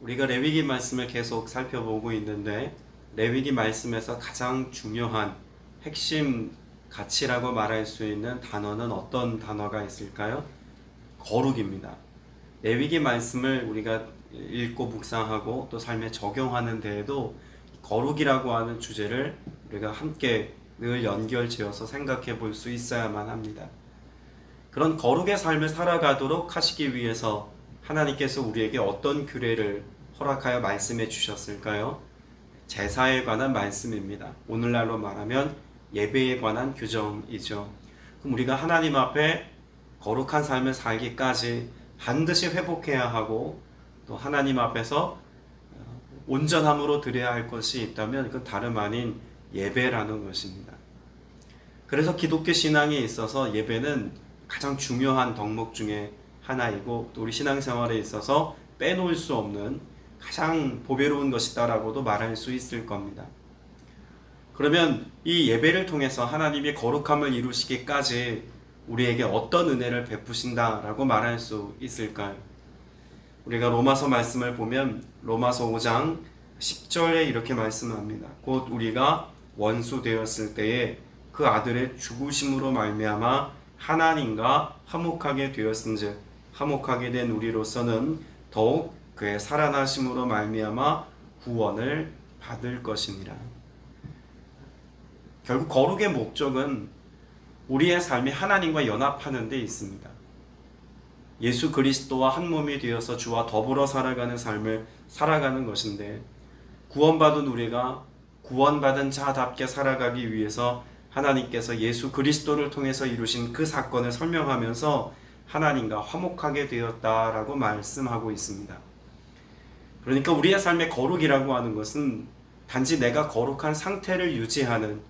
우리가 레위기 말씀을 계속 살펴보고 있는데 레위기 말씀에서 가장 중요한 핵심 가치라고 말할 수 있는 단어는 어떤 단어가 있을까요? 거룩입니다. 레위기 말씀을 우리가 읽고 묵상하고 또 삶에 적용하는 데에도 거룩이라고 하는 주제를 우리가 함께 늘 연결지어서 생각해 볼 수 있어야만 합니다. 그런 거룩의 삶을 살아가도록 하시기 위해서 하나님께서 우리에게 어떤 규례를 허락하여 말씀해 주셨을까요? 제사에 관한 말씀입니다. 오늘날로 말하면 예배에 관한 규정이죠. 그럼 우리가 하나님 앞에 거룩한 삶을 살기까지 반드시 회복해야 하고 또 하나님 앞에서 온전함으로 드려야 할 것이 있다면 그건 다름 아닌 예배라는 것입니다. 그래서 기독교 신앙에 있어서 예배는 가장 중요한 덕목 중에 하나이고 또 우리 신앙생활에 있어서 빼놓을 수 없는 가장 보배로운 것이다라고도 말할 수 있을 겁니다. 그러면 이 예배를 통해서 하나님의 거룩함을 이루시기까지 우리에게 어떤 은혜를 베푸신다라고 말할 수 있을까요? 우리가 로마서 말씀을 보면 로마서 5장 10절에 이렇게 말씀합니다. 곧 우리가 원수 되었을 때에 그 아들의 죽으심으로 말미암아 하나님과 화목하게 되었은즉 화목하게 된 우리로서는 더욱 그의 살아나심으로 말미암아 구원을 받을 것이니라. 결국 거룩의 목적은 우리의 삶이 하나님과 연합하는 데 있습니다. 예수 그리스도와 한 몸이 되어서 주와 더불어 살아가는 삶을 살아가는 것인데 구원받은 우리가 구원받은 자답게 살아가기 위해서 하나님께서 예수 그리스도를 통해서 이루신 그 사건을 설명하면서 하나님과 화목하게 되었다라고 말씀하고 있습니다. 그러니까 우리의 삶의 거룩이라고 하는 것은 단지 내가 거룩한 상태를 유지하는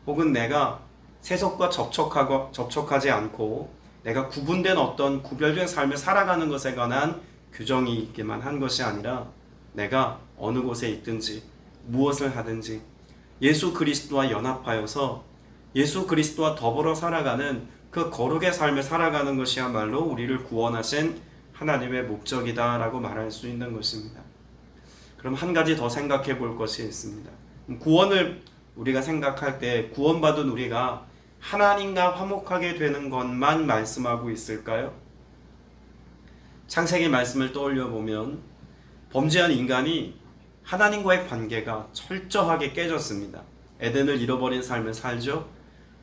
혹은 내가 세속과 접촉하지 않고 내가 구분된 어떤 구별된 삶을 살아가는 것에 관한 규정이 있기만 한 것이 아니라 내가 어느 곳에 있든지 무엇을 하든지 예수 그리스도와 연합하여서 예수 그리스도와 더불어 살아가는 그 거룩의 삶을 살아가는 것이야말로 우리를 구원하신 하나님의 목적이다라고 말할 수 있는 것입니다. 그럼 한 가지 더 생각해 볼 것이 있습니다. 구원을 우리가 생각할 때 구원받은 우리가 하나님과 화목하게 되는 것만 말씀하고 있을까요? 창세기 말씀을 떠올려 보면 범죄한 인간이 하나님과의 관계가 철저하게 깨졌습니다. 에덴을 잃어버린 삶을 살죠.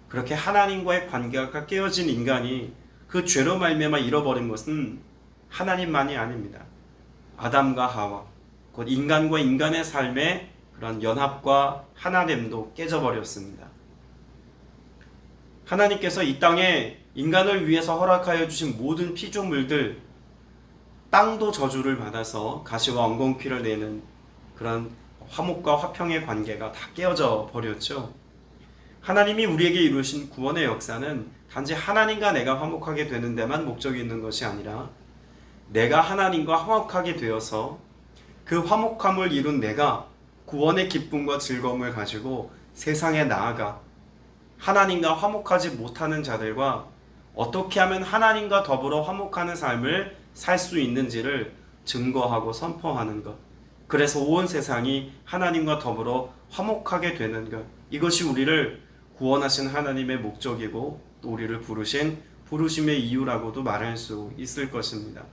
그렇게 하나님과의 관계가 깨어진 인간이 그 죄로 말미암아 잃어버린 것은 하나님만이 아닙니다. 아담과 하와, 곧 인간과 인간의 삶의 그런 연합과 하나됨도 깨져버렸습니다. 하나님께서 이 땅에 인간을 위해서 허락하여 주신 모든 피조물들, 땅도 저주를 받아서 가시와 엉겅퀴를 내는 그런 화목과 화평의 관계가 다 깨어져 버렸죠. 하나님이 우리에게 이루신 구원의 역사는 단지 하나님과 내가 화목하게 되는 데만 목적이 있는 것이 아니라 내가 하나님과 화목하게 되어서 그 화목함을 이룬 내가 구원의 기쁨과 즐거움을 가지고 세상에 나아가 하나님과 화목하지 못하는 자들과 어떻게 하면 하나님과 더불어 화목하는 삶을 살 수 있는지를 증거하고 선포하는 것. 그래서 온 세상이 하나님과 더불어 화목하게 되는 것. 이것이 우리를 구원하신 하나님의 목적이고 또 우리를 부르신 부르심의 이유라고도 말할 수 있을 것입니다.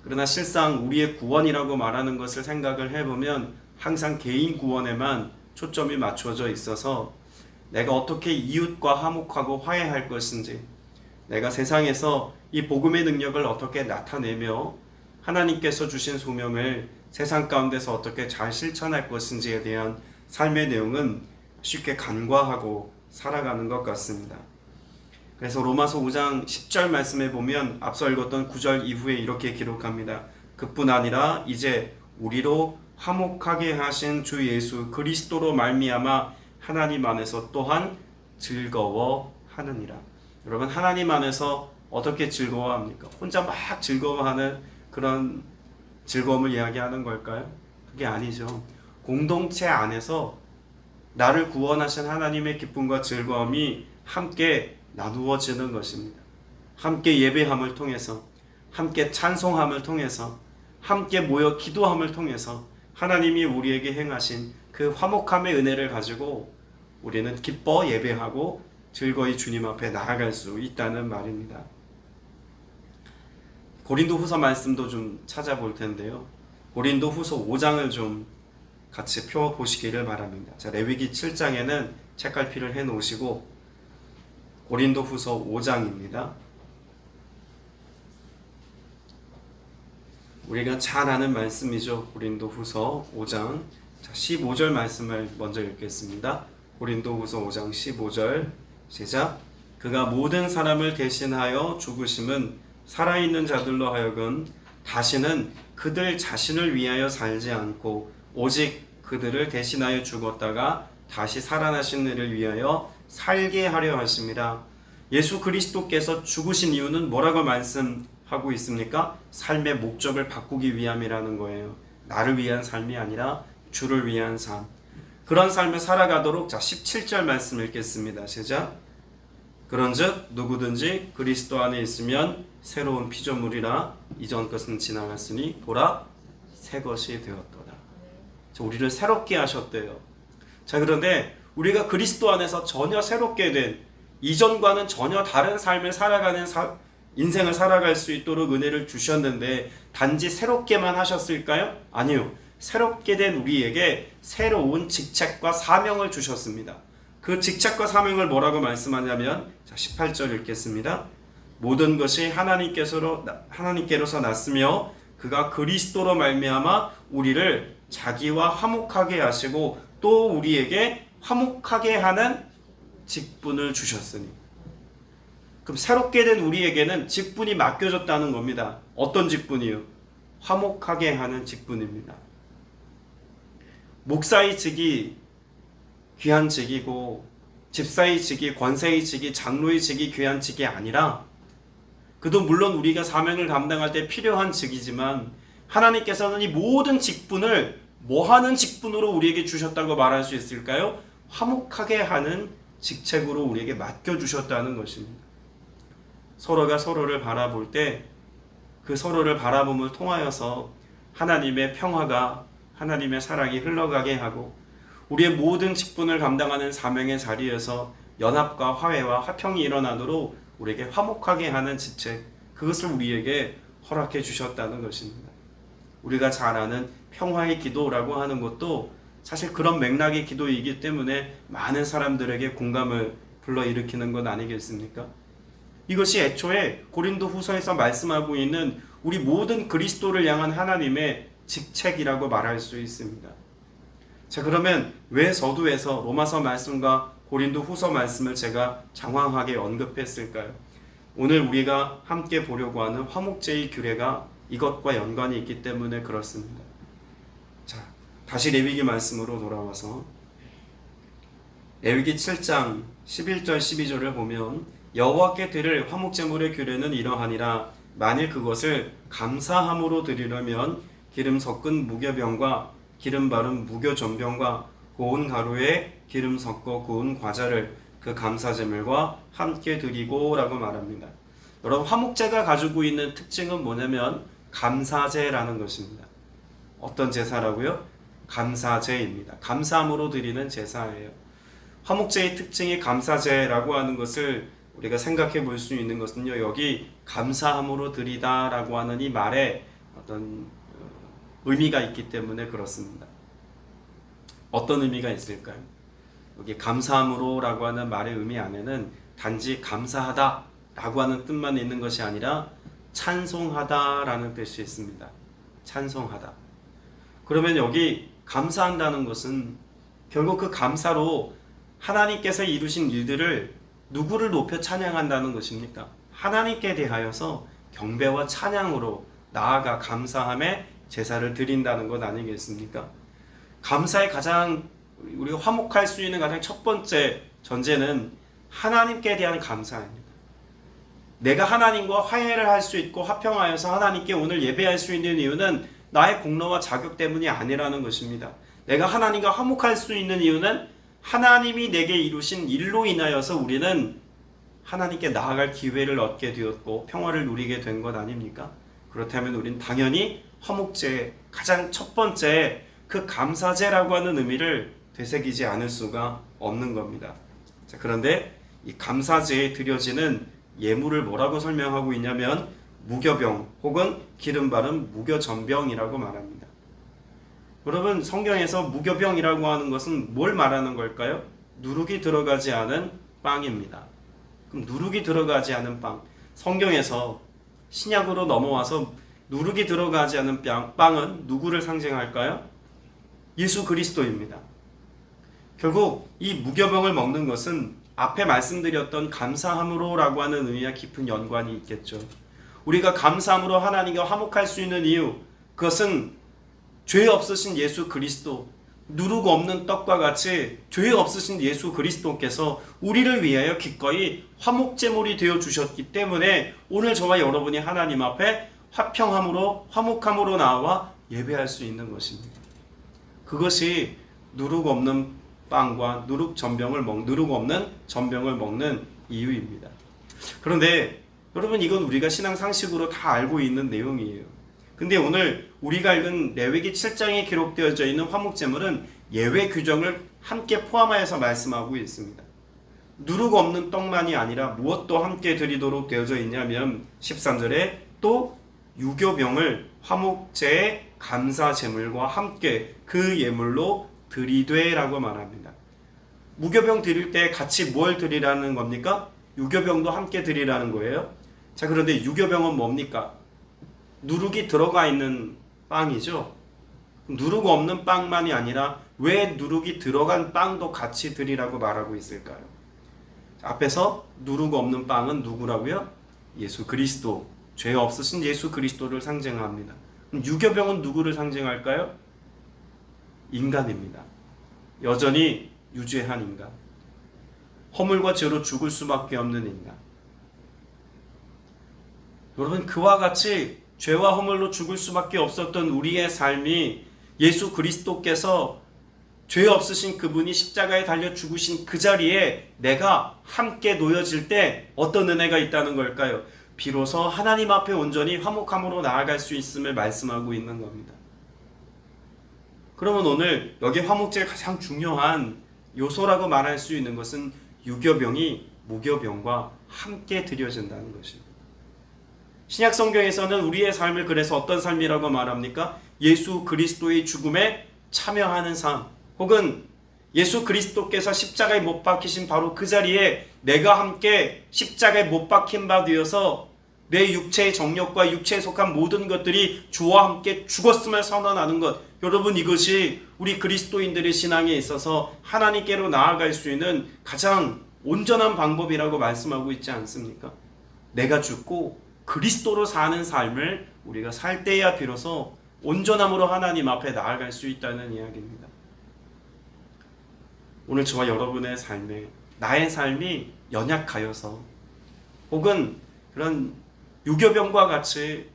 그러나 실상 우리의 구원이라고 말하는 것을 생각을 해보면 항상 개인 구원에만 초점이 맞춰져 있어서 내가 어떻게 이웃과 화목하고 화해할 것인지, 내가 세상에서 이 복음의 능력을 어떻게 나타내며 하나님께서 주신 소명을 세상 가운데서 어떻게 잘 실천할 것인지에 대한 삶의 내용은 쉽게 간과하고 살아가는 것 같습니다. 그래서 로마서 5장 10절 말씀에 보면 앞서 읽었던 9절 이후에 이렇게 기록합니다. 그뿐 아니라 이제 우리로 화목하게 하신 주 예수 그리스도로 말미암아 하나님 안에서 또한 즐거워하느니라. 여러분, 하나님 안에서 어떻게 즐거워합니까? 혼자 막 즐거워하는 그런 즐거움을 이야기하는 걸까요? 그게 아니죠. 공동체 안에서 나를 구원하신 하나님의 기쁨과 즐거움이 함께 나누어지는 것입니다. 함께 예배함을 통해서, 함께 찬송함을 통해서, 함께 모여 기도함을 통해서 하나님이 우리에게 행하신 그 화목함의 은혜를 가지고 우리는 기뻐 예배하고 즐거이 주님 앞에 나아갈 수 있다는 말입니다. 고린도후서 말씀도 좀 찾아볼 텐데요. 고린도후서 5장을 좀 같이 펴 보시기를 바랍니다. 자, 레위기 7장에는 책갈피를 해 놓으시고 고린도후서 5장입니다. 우리가 잘 아는 말씀이죠. 고린도후서 5장. 자, 15절 말씀을 먼저 읽겠습니다. 고린도후서 5장 15절 시작. 그가 모든 사람을 대신하여 죽으심은 살아있는 자들로 하여금 다시는 그들 자신을 위하여 살지 않고 오직 그들을 대신하여 죽었다가 다시 살아나신 이를 위하여 살게 하려 하심이라. 예수 그리스도께서 죽으신 이유는 뭐라고 말씀하고 있습니까? 삶의 목적을 바꾸기 위함이라는 거예요. 나를 위한 삶이 아니라 주를 위한 삶. 그런 삶을 살아가도록, 자 17절 말씀 읽겠습니다. 시작. 그런즉 누구든지 그리스도 안에 있으면 새로운 피조물이라 이전 것은 지나갔으니 보라 새 것이 되었도다. 자, 우리를 새롭게 하셨대요. 자, 그런데 우리가 그리스도 안에서 전혀 새롭게 된 이전과는 전혀 다른 삶을 살아가는 인생을 살아갈 수 있도록 은혜를 주셨는데 단지 새롭게만 하셨을까요? 아니요. 새롭게 된 우리에게 새로운 직책과 사명을 주셨습니다. 그 직책과 사명을 뭐라고 말씀하냐면, 자 18절 읽겠습니다. 모든 것이 하나님께로서 났으며 그가 그리스도로 말미암아 우리를 자기와 화목하게 하시고 또 우리에게 화목하게 하는 직분을 주셨으니. 그럼 새롭게 된 우리에게는 직분이 맡겨졌다는 겁니다. 어떤 직분이요? 화목하게 하는 직분입니다. 목사의 직이 귀한 직이고 집사의 직이, 권세의 직이, 장로의 직이 귀한 직이 아니라, 그도 물론 우리가 사명을 감당할 때 필요한 직이지만 하나님께서는 이 모든 직분을 뭐 하는 직분으로 우리에게 주셨다고 말할 수 있을까요? 화목하게 하는 직책으로 우리에게 맡겨주셨다는 것입니다. 서로가 서로를 바라볼 때 그 서로를 바라봄을 통하여서 하나님의 평화가, 하나님의 사랑이 흘러가게 하고 우리의 모든 직분을 감당하는 사명의 자리에서 연합과 화해와 화평이 일어나도록 우리에게 화목하게 하는 직책, 그것을 우리에게 허락해 주셨다는 것입니다. 우리가 잘 아는 평화의 기도라고 하는 것도 사실 그런 맥락의 기도이기 때문에 많은 사람들에게 공감을 불러일으키는 것 아니겠습니까? 이것이 애초에 고린도 후서에서 말씀하고 있는 우리 모든 그리스도를 향한 하나님의 직책이라고 말할 수 있습니다. 자, 그러면 왜 서두에서 로마서 말씀과 고린도 후서 말씀을 제가 장황하게 언급했을까요? 오늘 우리가 함께 보려고 하는 화목제의 규례가 이것과 연관이 있기 때문에 그렇습니다. 자, 다시 레위기 말씀으로 돌아와서 레위기 7장 11절 12절을 보면 여호와께 드릴 화목제물의 규례는 이러하니라. 만일 그것을 감사함으로 드리려면 기름 섞은 무교병과 기름 바른 무교전병과 고운 가루에 기름 섞어 구운 과자를 그 감사제물과 함께 드리고 라고 말합니다. 여러분, 화목제가 가지고 있는 특징은 뭐냐면 감사제라는 것입니다. 어떤 제사라고요? 감사제입니다. 감사함으로 드리는 제사예요. 화목제의 특징이 감사제라고 하는 것을 우리가 생각해 볼 수 있는 것은요, 여기 감사함으로 드리다 라고 하는 이 말에 어떤 의미가 있기 때문에 그렇습니다. 어떤 의미가 있을까요? 여기 감사함으로 라고 하는 말의 의미 안에는 단지 감사하다 라고 하는 뜻만 있는 것이 아니라 찬송하다 라는 뜻이 있습니다. 찬송하다. 그러면 여기 감사한다는 것은 결국 그 감사로 하나님께서 이루신 일들을 누구를 높여 찬양한다는 것입니까? 하나님께 대하여서 경배와 찬양으로 나아가 감사함에 제사를 드린다는 것 아니겠습니까? 감사의 가장 우리가 화목할 수 있는 가장 첫 번째 전제는 하나님께 대한 감사입니다. 내가 하나님과 화해를 할 수 있고 화평하여서 하나님께 오늘 예배할 수 있는 이유는 나의 공로와 자격 때문이 아니라는 것입니다. 내가 하나님과 화목할 수 있는 이유는 하나님이 내게 이루신 일로 인하여서 우리는 하나님께 나아갈 기회를 얻게 되었고 평화를 누리게 된 것 아닙니까? 그렇다면 우리는 당연히 화목제 가장 첫 번째 그 감사제라고 하는 의미를 되새기지 않을 수가 없는 겁니다. 자, 그런데 이 감사제에 드려지는 예물을 뭐라고 설명하고 있냐면 무교병 혹은 기름 바른 무교전병이라고 말합니다. 여러분, 성경에서 무교병이라고 하는 것은 뭘 말하는 걸까요? 누룩이 들어가지 않은 빵입니다. 그럼 누룩이 들어가지 않은 빵, 성경에서 신약으로 넘어와서 누룩이 들어가지 않은 빵은 누구를 상징할까요? 예수 그리스도입니다. 결국 이 무교병을 먹는 것은 앞에 말씀드렸던 감사함으로라고 하는 의미와 깊은 연관이 있겠죠. 우리가 감사함으로 하나님과 화목할 수 있는 이유, 그것은 죄 없으신 예수 그리스도, 누룩 없는 떡과 같이 죄 없으신 예수 그리스도께서 우리를 위하여 기꺼이 화목제물이 되어 주셨기 때문에 오늘 저와 여러분이 하나님 앞에 화평함으로 화목함으로 나와 예배할 수 있는 것입니다. 그것이 누룩 없는 빵과 누룩 없는 전병을 먹는 이유입니다. 그런데 여러분, 이건 우리가 신앙 상식으로 다 알고 있는 내용이에요. 근데 오늘 우리가 읽은 레위기 7장에 기록되어져 있는 화목제물은 예외 규정을 함께 포함하여서 말씀하고 있습니다. 누룩 없는 떡만이 아니라 무엇도 함께 드리도록 되어져 있냐면 13절에 또 유교병을 화목제의 감사제물과 함께 그 예물로 드리되라고 말합니다. 무교병 드릴 때 같이 뭘 드리라는 겁니까? 유교병도 함께 드리라는 거예요. 자, 그런데 유교병은 뭡니까? 누룩이 들어가 있는 빵이죠. 누룩 없는 빵만이 아니라 왜 누룩이 들어간 빵도 같이 드리라고 말하고 있을까요? 앞에서 누룩 없는 빵은 누구라고요? 예수 그리스도, 죄 없으신 예수 그리스도를 상징합니다. 유교병은 누구를 상징할까요? 인간입니다. 여전히 유죄한 인간, 허물과 죄로 죽을 수밖에 없는 인간. 여러분, 그와 같이 죄와 허물로 죽을 수밖에 없었던 우리의 삶이 예수 그리스도께서 죄 없으신 그분이 십자가에 달려 죽으신 그 자리에 내가 함께 놓여질 때 어떤 은혜가 있다는 걸까요? 비로소 하나님 앞에 온전히 화목함으로 나아갈 수 있음을 말씀하고 있는 겁니다. 그러면 오늘 여기 화목제의 가장 중요한 요소라고 말할 수 있는 것은 유교병이 무교병과 함께 드려진다는 것입니다. 신약 성경에서는 우리의 삶을 그래서 어떤 삶이라고 말합니까? 예수 그리스도의 죽음에 참여하는 삶, 혹은 예수 그리스도께서 십자가에 못 박히신 바로 그 자리에 내가 함께 십자가에 못 박힌 바 되어서 내 육체의 정욕과 육체에 속한 모든 것들이 주와 함께 죽었음을 선언하는 것, 여러분, 이것이 우리 그리스도인들의 신앙에 있어서 하나님께로 나아갈 수 있는 가장 온전한 방법이라고 말씀하고 있지 않습니까? 내가 죽고 그리스도로 사는 삶을 우리가 살 때야 비로소 온전함으로 하나님 앞에 나아갈 수 있다는 이야기입니다. 오늘 저와 여러분의 삶에 나의 삶이 연약하여서 혹은 그런 유교병과 같이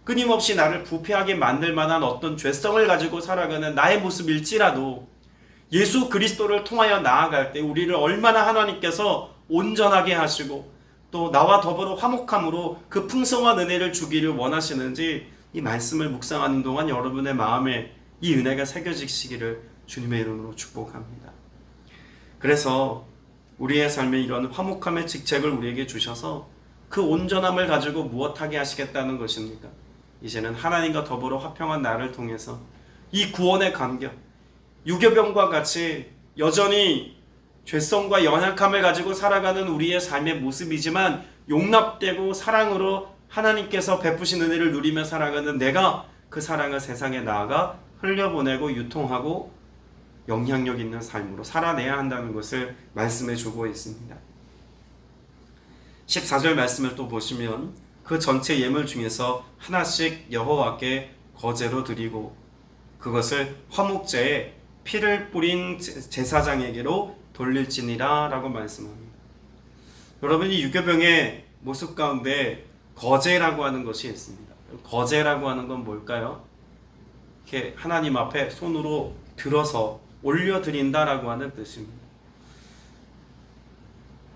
끊임없이 나를 부패하게 만들 만한 어떤 죄성을 가지고 살아가는 나의 모습일지라도 예수 그리스도를 통하여 나아갈 때 우리를 얼마나 하나님께서 온전하게 하시고 또 나와 더불어 화목함으로 그 풍성한 은혜를 주기를 원하시는지 이 말씀을 묵상하는 동안 여러분의 마음에 이 은혜가 새겨지시기를 주님의 이름으로 축복합니다. 그래서 우리의 삶에 이런 화목함의 직책을 우리에게 주셔서 그 온전함을 가지고 무엇하게 하시겠다는 것입니까? 이제는 하나님과 더불어 화평한 나를 통해서 이 구원의 감격, 유교병과 같이 여전히 죄성과 연약함을 가지고 살아가는 우리의 삶의 모습이지만 용납되고 사랑으로 하나님께서 베푸신 은혜를 누리며 살아가는 내가 그 사랑을 세상에 나아가 흘려보내고 유통하고 영향력 있는 삶으로 살아내야 한다는 것을 말씀해 주고 있습니다. 14절 말씀을 또 보시면 그 전체 예물 중에서 하나씩 여호와께 거제로 드리고 그것을 화목제에 피를 뿌린 제사장에게로 돌릴지니라 라고 말씀합니다. 여러분이 유교병의 모습 가운데 거제라고 하는 것이 있습니다. 거제라고 하는 건 뭘까요? 이렇게 하나님 앞에 손으로 들어서 올려드린다라고 하는 뜻입니다.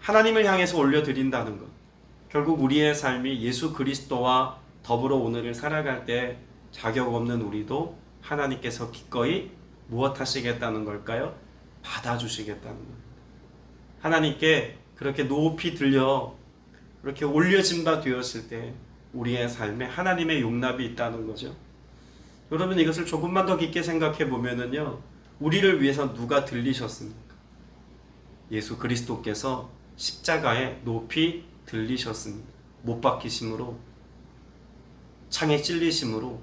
하나님을 향해서 올려드린다는 것, 결국 우리의 삶이 예수 그리스도와 더불어 오늘을 살아갈 때 자격 없는 우리도 하나님께서 기꺼이 무엇 하시겠다는 걸까요? 받아주시겠다는 겁니다. 하나님께 그렇게 높이 들려 그렇게 올려진 바 되었을 때 우리의 삶에 하나님의 용납이 있다는 거죠. 여러분, 이것을 조금만 더 깊게 생각해 보면은요, 우리를 위해서 누가 들리셨습니까? 예수 그리스도께서 십자가에 높이 들리셨습니다. 못 박히심으로, 창에 찔리심으로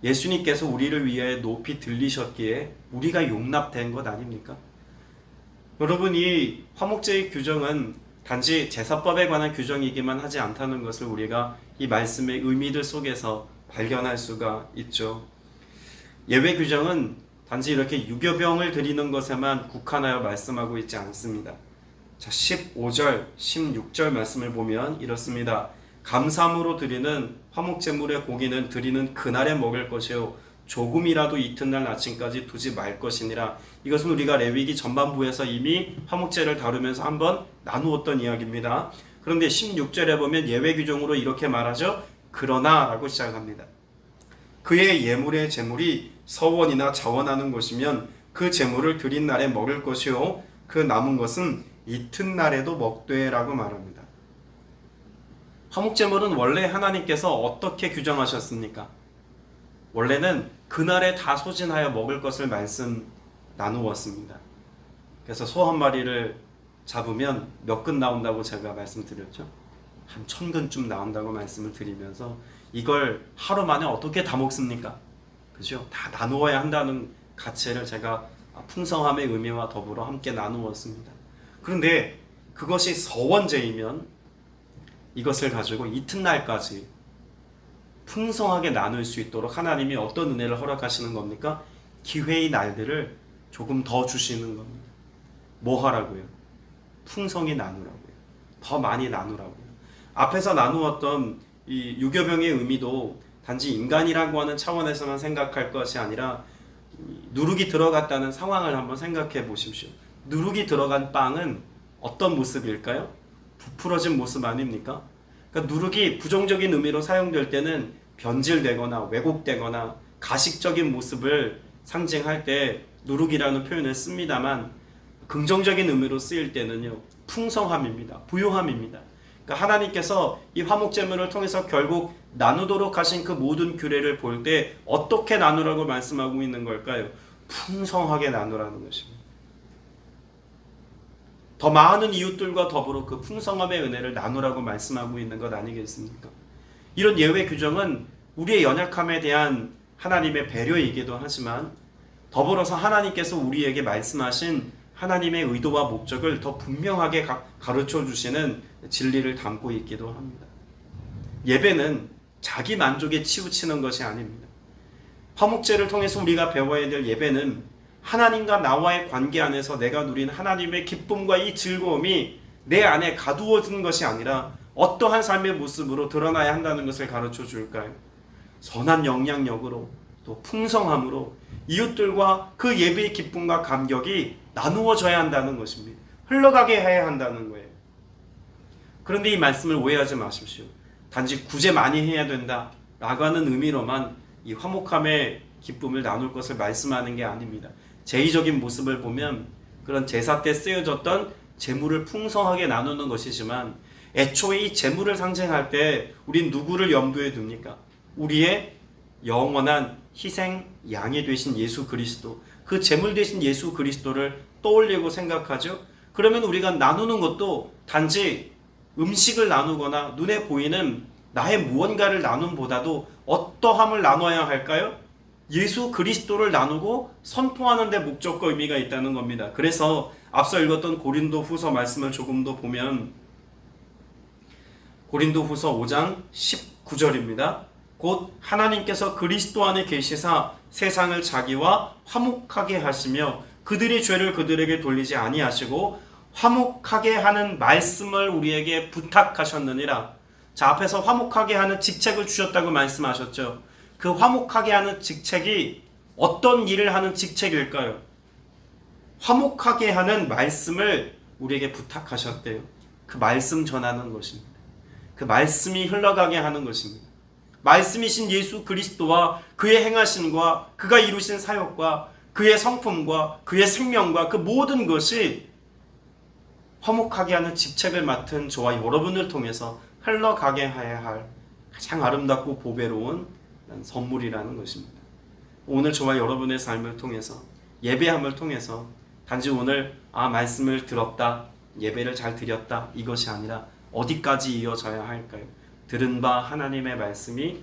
예수님께서 우리를 위해 높이 들리셨기에 우리가 용납된 것 아닙니까? 여러분, 이 화목제의 규정은 단지 제사법에 관한 규정이기만 하지 않다는 것을 우리가 이 말씀의 의미들 속에서 발견할 수가 있죠. 예외 규정은 단지 이렇게 유교병을 드리는 것에만 국한하여 말씀하고 있지 않습니다. 자, 15절, 16절 말씀을 보면 이렇습니다. 감사함으로 드리는 화목제물의 고기는 드리는 그날에 먹을 것이요 조금이라도 이튿날 아침까지 두지 말 것이니라. 이것은 우리가 레위기 전반부에서 이미 화목제를 다루면서 한번 나누었던 이야기입니다. 그런데 16절에 보면 예외 규정으로 이렇게 말하죠. 그러나 라고 시작합니다. 그의 예물의 제물이 서원이나 자원하는 것이면 그 제물을 드린 날에 먹을 것이요 그 남은 것은 이튿날에도 먹되라고 말합니다. 화목제물은 원래 하나님께서 어떻게 규정하셨습니까? 원래는 그날에 다 소진하여 먹을 것을 말씀 나누었습니다. 그래서 소 한 마리를 잡으면 몇 근 나온다고 제가 말씀드렸죠? 한 1000근쯤 나온다고 말씀을 드리면서 이걸 하루 만에 어떻게 다 먹습니까? 그죠? 다 나누어야 한다는 가치를 제가 풍성함의 의미와 더불어 함께 나누었습니다. 그런데 그것이 서원제이면 이것을 가지고 이튿날까지 풍성하게 나눌 수 있도록 하나님이 어떤 은혜를 허락하시는 겁니까? 기회의 날들을 조금 더 주시는 겁니다. 뭐 하라고요? 풍성히 나누라고요. 더 많이 나누라고요. 앞에서 나누었던 이 유교병의 의미도 단지 인간이라고 하는 차원에서만 생각할 것이 아니라 누룩이 들어갔다는 상황을 한번 생각해 보십시오. 누룩이 들어간 빵은 어떤 모습일까요? 부풀어진 모습 아닙니까? 그러니까 누룩이 부정적인 의미로 사용될 때는 변질되거나 왜곡되거나 가식적인 모습을 상징할 때 누룩이라는 표현을 씁니다만 긍정적인 의미로 쓰일 때는요 풍성함입니다. 부요함입니다. 그러니까 하나님께서 이 화목제물을 통해서 결국 나누도록 하신 그 모든 규례를 볼 때 어떻게 나누라고 말씀하고 있는 걸까요? 풍성하게 나누라는 것입니다. 더 많은 이웃들과 더불어 그 풍성함의 은혜를 나누라고 말씀하고 있는 것 아니겠습니까? 이런 예외 규정은 우리의 연약함에 대한 하나님의 배려이기도 하지만 더불어서 하나님께서 우리에게 말씀하신 하나님의 의도와 목적을 더 분명하게 가르쳐 주시는 진리를 담고 있기도 합니다. 예배는 자기 만족에 치우치는 것이 아닙니다. 화목제를 통해서 우리가 배워야 될 예배는 하나님과 나와의 관계 안에서 내가 누린 하나님의 기쁨과 이 즐거움이 내 안에 가두어진 것이 아니라 어떠한 삶의 모습으로 드러나야 한다는 것을 가르쳐 줄까요? 선한 영향력으로 또 풍성함으로 이웃들과 그 예배의 기쁨과 감격이 나누어져야 한다는 것입니다. 흘러가게 해야 한다는 거예요. 그런데 이 말씀을 오해하지 마십시오. 단지 구제 많이 해야 된다 라고 하는 의미로만 이 화목함의 기쁨을 나눌 것을 말씀하는 게 아닙니다. 제의적인 모습을 보면 그런 제사 때 쓰여졌던 제물을 풍성하게 나누는 것이지만 애초에 이 제물을 상징할 때 우린 누구를 염두에 둡니까? 우리의 영원한 희생 양이 되신 예수 그리스도, 그 제물 되신 예수 그리스도를 떠올리고 생각하죠. 그러면 우리가 나누는 것도 단지 음식을 나누거나 눈에 보이는 나의 무언가를 나눔보다도 어떠함을 나눠야 할까요? 예수 그리스도를 나누고 선포하는 데 목적과 의미가 있다는 겁니다. 그래서 앞서 읽었던 고린도 후서 말씀을 조금 더 보면 고린도 후서 5장 19절입니다. 곧 하나님께서 그리스도 안에 계시사 세상을 자기와 화목하게 하시며 그들의 죄를 그들에게 돌리지 아니하시고 화목하게 하는 말씀을 우리에게 부탁하셨느니라. 자, 앞에서 화목하게 하는 직책을 주셨다고 말씀하셨죠. 그 화목하게 하는 직책이 어떤 일을 하는 직책일까요? 화목하게 하는 말씀을 우리에게 부탁하셨대요. 그 말씀 전하는 것입니다. 그 말씀이 흘러가게 하는 것입니다. 말씀이신 예수 그리스도와 그의 행하심과 그가 이루신 사역과 그의 성품과 그의 생명과 그 모든 것이 화목하게 하는 직책을 맡은 저와 여러분을 통해서 흘러가게 해야 할 가장 아름답고 보배로운 선물이라는 것입니다. 오늘 저와 여러분의 삶을 통해서, 예배함을 통해서 단지 오늘 말씀을 들었다, 예배를 잘 드렸다, 이것이 아니라 어디까지 이어져야 할까요? 들은 바 하나님의 말씀이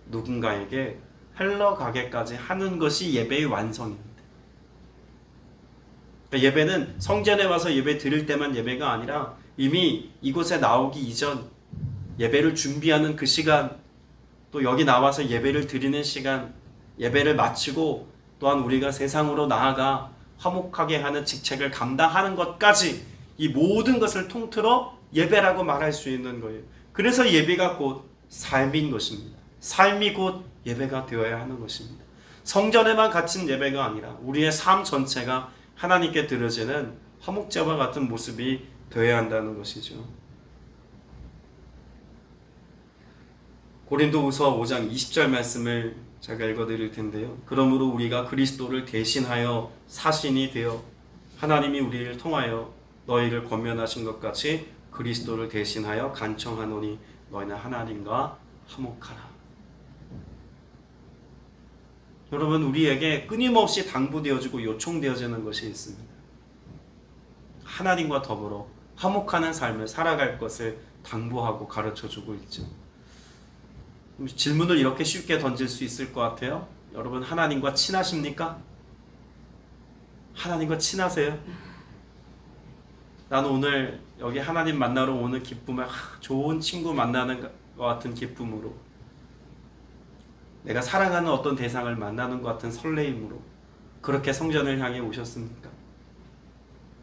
누군가에게 흘러가게까지 하는 것이 예배의 완성입니다. 그러니까 예배는 성전에 와서 예배 드릴 때만 예배가 아니라 이미 이곳에 나오기 이전 예배를 준비하는 그 시간, 또 여기 나와서 예배를 드리는 시간, 예배를 마치고 또한 우리가 세상으로 나아가 화목하게 하는 직책을 감당하는 것까지 이 모든 것을 통틀어 예배라고 말할 수 있는 거예요. 그래서 예배가 곧 삶인 것입니다. 삶이 곧 예배가 되어야 하는 것입니다. 성전에만 갇힌 예배가 아니라 우리의 삶 전체가 하나님께 드려지는 화목제와 같은 모습이 되어야 한다는 것이죠. 고린도후서 5장 20절 말씀을 제가 읽어드릴 텐데요. 그러므로 우리가 그리스도를 대신하여 사신이 되어 하나님이 우리를 통하여 너희를 권면하신 것 같이 그리스도를 대신하여 간청하노니 너희는 하나님과 화목하라. 여러분, 우리에게 끊임없이 당부되어지고 요청되어지는 것이 있습니다. 하나님과 더불어 화목하는 삶을 살아갈 것을 당부하고 가르쳐주고 있죠. 질문을 이렇게 쉽게 던질 수 있을 것 같아요. 여러분, 하나님과 친하십니까? 하나님과 친하세요? 나는 오늘 여기 하나님 만나러 오는 기쁨에 좋은 친구 만나는 것 같은 기쁨으로, 내가 사랑하는 어떤 대상을 만나는 것 같은 설레임으로 그렇게 성전을 향해 오셨습니까?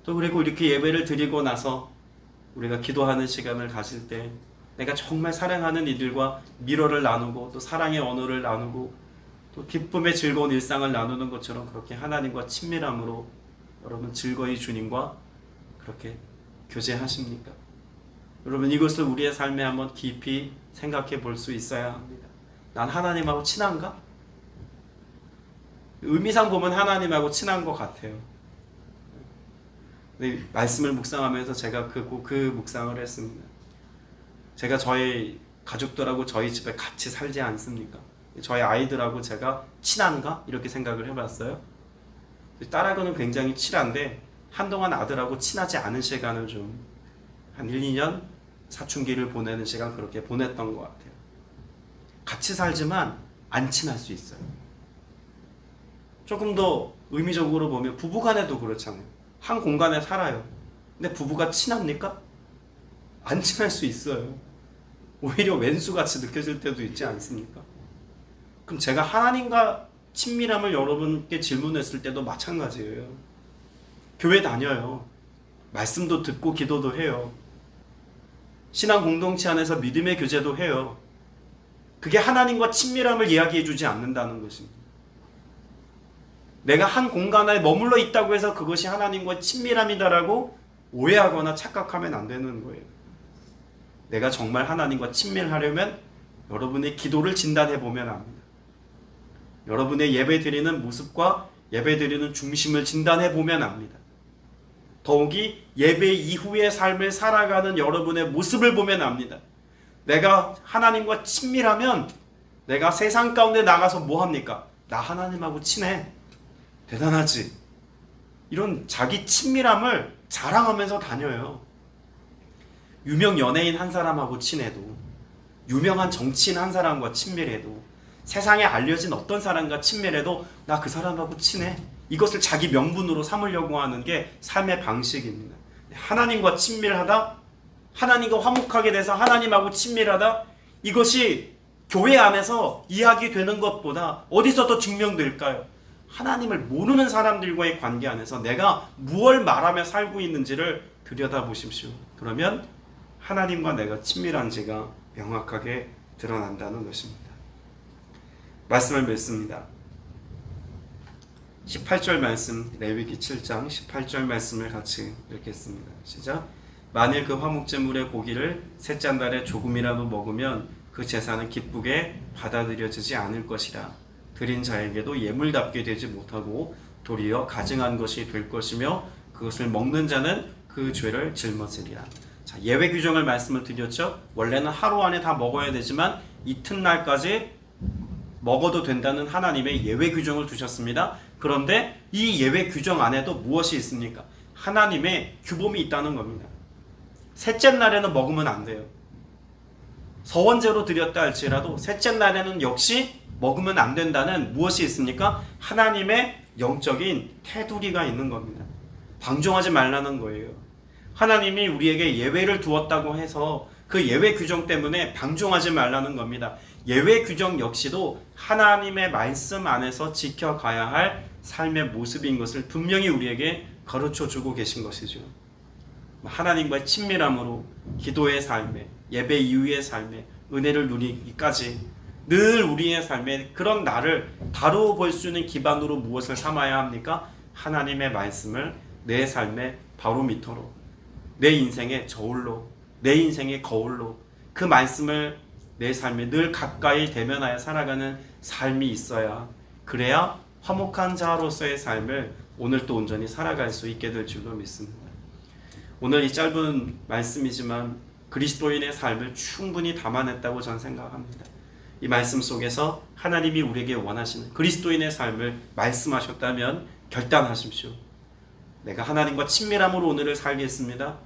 또 그리고 이렇게 예배를 드리고 나서 우리가 기도하는 시간을 가질 때 내가 정말 사랑하는 이들과 미로를 나누고 또 사랑의 언어를 나누고 또 기쁨의 즐거운 일상을 나누는 것처럼 그렇게 하나님과 친밀함으로 여러분 즐거이 주님과 그렇게 교제하십니까? 여러분, 이것을 우리의 삶에 한번 깊이 생각해 볼 수 있어야 합니다. 난 하나님하고 친한가? 의미상 보면 하나님하고 친한 것 같아요. 근데 말씀을 묵상하면서 제가 그 묵상을 했습니다. 제가 저희 가족들하고 저희 집에 같이 살지 않습니까? 저희 아이들하고 제가 친한가? 이렇게 생각을 해봤어요. 딸하고는 굉장히 친한데 한동안 아들하고 친하지 않은 시간을 좀 한 1, 2년 사춘기를 보내는 시간 그렇게 보냈던 것 같아요. 같이 살지만 안 친할 수 있어요. 조금 더 의미적으로 보면 부부간에도 그렇잖아요. 한 공간에 살아요. 근데 부부가 친합니까? 안 친할 수 있어요. 오히려 왼수같이 느껴질 때도 있지 않습니까? 그럼 제가 하나님과 친밀함을 여러분께 질문했을 때도 마찬가지예요. 교회 다녀요. 말씀도 듣고 기도도 해요. 신앙 공동체 안에서 믿음의 교제도 해요. 그게 하나님과 친밀함을 이야기해 주지 않는다는 것입니다. 내가 한 공간에 머물러 있다고 해서 그것이 하나님과 친밀함이다라고 오해하거나 착각하면 안 되는 거예요. 내가 정말 하나님과 친밀하려면 여러분의 기도를 진단해 보면 압니다. 여러분의 예배 드리는 모습과 예배 드리는 중심을 진단해 보면 압니다. 더욱이 예배 이후의 삶을 살아가는 여러분의 모습을 보면 압니다. 내가 하나님과 친밀하면 내가 세상 가운데 나가서 뭐 합니까? 나 하나님하고 친해. 대단하지. 이런 자기 친밀함을 자랑하면서 다녀요. 유명 연예인 한 사람하고 친해도, 유명한 정치인 한 사람과 친밀해도, 세상에 알려진 어떤 사람과 친밀해도 나 그 사람하고 친해. 이것을 자기 명분으로 삼으려고 하는 게 삶의 방식입니다. 하나님과 친밀하다, 하나님과 화목하게 돼서 하나님하고 친밀하다, 이것이 교회 안에서 이야기되는 것보다 어디서 더 증명될까요? 하나님을 모르는 사람들과의 관계 안에서 내가 무엇을 말하며 살고 있는지를 들여다보십시오. 그러면 하나님과 내가 친밀한지가 명확하게 드러난다는 것입니다. 말씀을 맺습니다. 18절 말씀, 레위기 7장 18절 말씀을 같이 읽겠습니다. 시작. 만일 그 화목제물의 고기를 셋째 한 달에 조금이라도 먹으면 그 제사는 기쁘게 받아들여지지 않을 것이라. 드린 자에게도 예물답게 되지 못하고 도리어 가증한 것이 될 것이며 그것을 먹는 자는 그 죄를 짊어지리라. 자, 예외 규정을 말씀을 드렸죠. 원래는 하루 안에 다 먹어야 되지만 이튿날까지 먹어도 된다는 하나님의 예외 규정을 두셨습니다. 그런데 이 예외 규정 안에도 무엇이 있습니까? 하나님의 규범이 있다는 겁니다. 셋째 날에는 먹으면 안 돼요. 서원제로 드렸다 할지라도 셋째 날에는 역시 먹으면 안 된다는 무엇이 있습니까? 하나님의 영적인 테두리가 있는 겁니다. 방종하지 말라는 거예요. 하나님이 우리에게 예외를 두었다고 해서 그 예외 규정 때문에 방종하지 말라는 겁니다. 예외 규정 역시도 하나님의 말씀 안에서 지켜가야 할 삶의 모습인 것을 분명히 우리에게 가르쳐주고 계신 것이죠. 하나님과의 친밀함으로 기도의 삶에, 예배 이후의 삶에 은혜를 누리기까지 늘 우리의 삶에 그런 나를 다루어 볼 수 있는 기반으로 무엇을 삼아야 합니까? 하나님의 말씀을 내 삶의 바로미터로, 내 인생의 저울로, 내 인생의 거울로 그 말씀을 내 삶에 늘 가까이 대면하여 살아가는 삶이 있어야, 그래야 화목한 자로서의 삶을 오늘 또 온전히 살아갈 수 있게 될 줄로 믿습니다. 오늘 이 짧은 말씀이지만 그리스도인의 삶을 충분히 담아냈다고 저는 생각합니다. 이 말씀 속에서 하나님이 우리에게 원하시는 그리스도인의 삶을 말씀하셨다면 결단하십시오. 내가 하나님과 친밀함으로 오늘을 살겠습니다.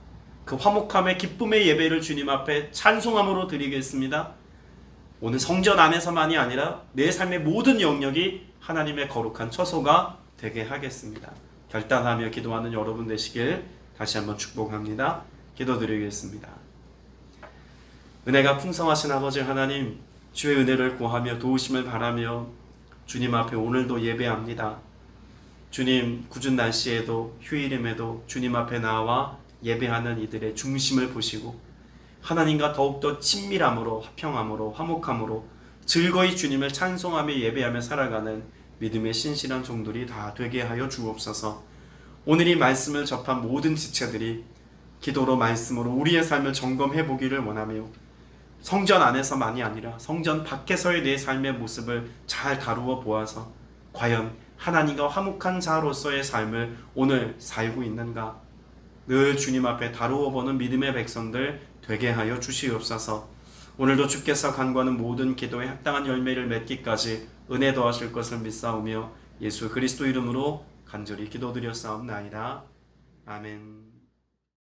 그 화목함의 기쁨의 예배를 주님 앞에 찬송함으로 드리겠습니다. 오늘 성전 안에서만이 아니라 내 삶의 모든 영역이 하나님의 거룩한 처소가 되게 하겠습니다. 결단하며 기도하는 여러분 되시길 다시 한번 축복합니다. 기도드리겠습니다. 은혜가 풍성하신 아버지 하나님, 주의 은혜를 구하며 도우심을 바라며 주님 앞에 오늘도 예배합니다. 주님, 굳은 날씨에도 휴일임에도 주님 앞에 나와 예배하는 이들의 중심을 보시고 하나님과 더욱더 친밀함으로, 화평함으로, 화목함으로 즐거이 주님을 찬송하며 예배하며 살아가는 믿음의 신실한 종들이 다 되게 하여 주옵소서. 오늘 이 말씀을 접한 모든 지체들이 기도로 말씀으로 우리의 삶을 점검해 보기를 원하며 성전 안에서만이 아니라 성전 밖에서의 내 삶의 모습을 잘 다루어 보아서 과연 하나님과 화목한 자로서의 삶을 오늘 살고 있는가, 늘 주님 앞에 다루어 보는 믿음의 백성들 되게 하여 주시옵소서. 오늘도 주께서 간구하는 모든 기도에 합당한 열매를 맺기까지 은혜 더하실 것을 믿사오며 예수 그리스도 이름으로 간절히 기도드렸사옵나이다. 아멘.